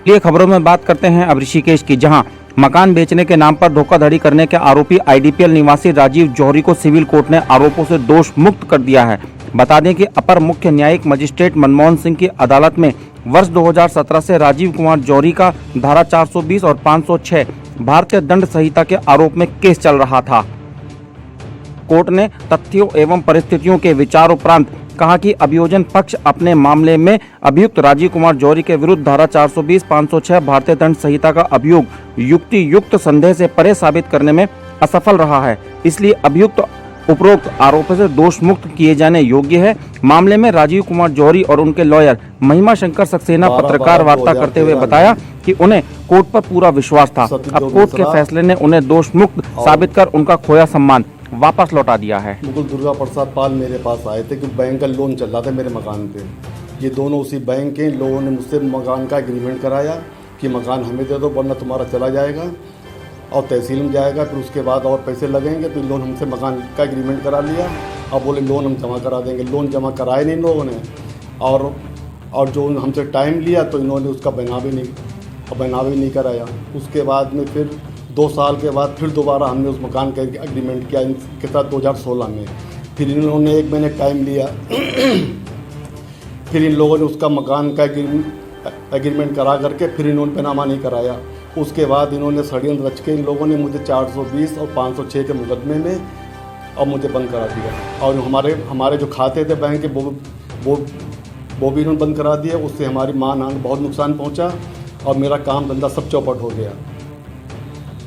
ये खबरों में बात करते हैं अब ऋषिकेश की, जहां मकान बेचने के नाम पर धोखाधड़ी करने के आरोपी आईडीपीएल निवासी राजीव जौहरी को सिविल कोर्ट ने आरोपों से दोष मुक्त कर दिया है। बता दें कि अपर मुख्य न्यायिक मजिस्ट्रेट मनमोहन सिंह की अदालत में वर्ष 2017 से राजीव कुमार जौहरी का धारा 420 और 506 भारतीय दंड संहिता के आरोप में केस चल रहा था। कोर्ट ने तथ्यों एवं परिस्थितियों के विचार उपरांत कहा कि अभियोजन पक्ष अपने मामले में अभियुक्त राजीव कुमार जौहरी के विरुद्ध धारा 420, 506 भारतीय दंड संहिता का अभियोग युक्ति युक्त संदेह से परे साबित करने में असफल रहा है। इसलिए अभियुक्त उपरोक्त आरोपों से दोष मुक्त किए जाने योग्य है। मामले में राजीव कुमार जौहरी और उनके लॉयर महिमा शंकर सक्सेना पत्रकार वार्ता करते हुए बताया कि उन्हें कोर्ट पर पूरा विश्वास था। अब कोर्ट के फैसले ने उन्हें दोष मुक्त साबित कर उनका खोया सम्मान वापस लौटा दिया है। मुकुल दुर्गा प्रसाद पाल मेरे पास आए थे कि बैंक का लोन चल रहा था मेरे मकान पे। ये दोनों उसी बैंक के लोगों ने मुझसे मकान का एग्रीमेंट कराया कि मकान हमें दे दो वरना तुम्हारा चला जाएगा और तहसील में जाएगा, फिर उसके बाद और पैसे लगेंगे। तो लोन हमसे मकान का एग्रीमेंट करा लिया। अब बोले लोन हम जमा करा देंगे। लोन जमा कराए नहीं इन लोगों ने और जो हमसे टाइम लिया तो इन्होंने उसका बना भी नहीं कराया। उसके बाद में फिर 2 साल के बाद फिर दोबारा हमने उस मकान का एग्रीमेंट किया इनके साथ 2016 में। फिर इन्होंने 1 महीने टाइम लिया। फिर इन लोगों ने उसका मकान का एग्रीमेंट करा करके फिर इन्होंने पैनामा नहीं कराया। उसके बाद इन्होंने षड्यंत्र रच के इन लोगों ने मुझे 420 और 506 के मुकदमे में और मुझे बंद करा दिया। और हमारे जो खाते थे बैंक के वो भी इन्होंने बंद करा दिए। उससे हमारी मान बहुत नुकसान पहुँचा और मेरा काम धंधा सब चौपट हो गया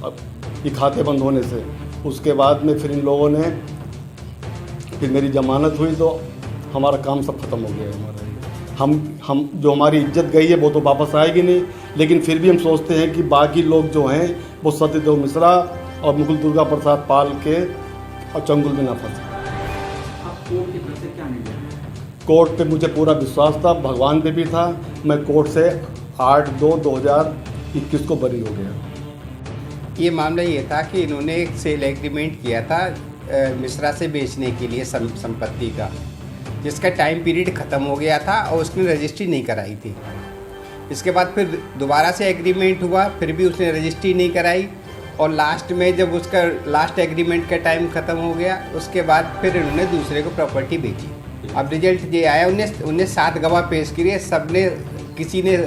अब ये खाते बंद होने से। उसके बाद में फिर इन लोगों ने फिर मेरी जमानत हुई तो हमारा काम सब खत्म हो गया। हमारा हम जो हमारी इज्जत गई है वो तो वापस आएगी नहीं, लेकिन फिर भी हम सोचते हैं कि बाकी लोग जो हैं वो सत्यदेव मिश्रा और मुकुल दुर्गा प्रसाद पाल के और चंगुल में ना फंसे। कोर्ट पे मुझे पूरा विश्वास था, भगवान पे भी था। मैं कोर्ट से 8/2/2021 को बरी हो गया। ये मामला ये था कि इन्होंने एक सेल एग्रीमेंट किया था मिश्रा से बेचने के लिए संपत्ति का, जिसका टाइम पीरियड ख़त्म हो गया था और उसने रजिस्ट्री नहीं कराई थी। इसके बाद फिर दोबारा से एग्रीमेंट हुआ, फिर भी उसने रजिस्ट्री नहीं कराई और लास्ट में जब उसका लास्ट एग्रीमेंट का टाइम ख़त्म हो गया उसके बाद फिर इन्होंने दूसरे को प्रॉपर्टी बेची। अब रिजल्ट ये आया, उन्हें 7 गवाह पेश किए, सब ने किसी ने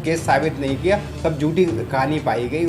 केस साबित नहीं किया, सब झूठी कहानी पाई गई।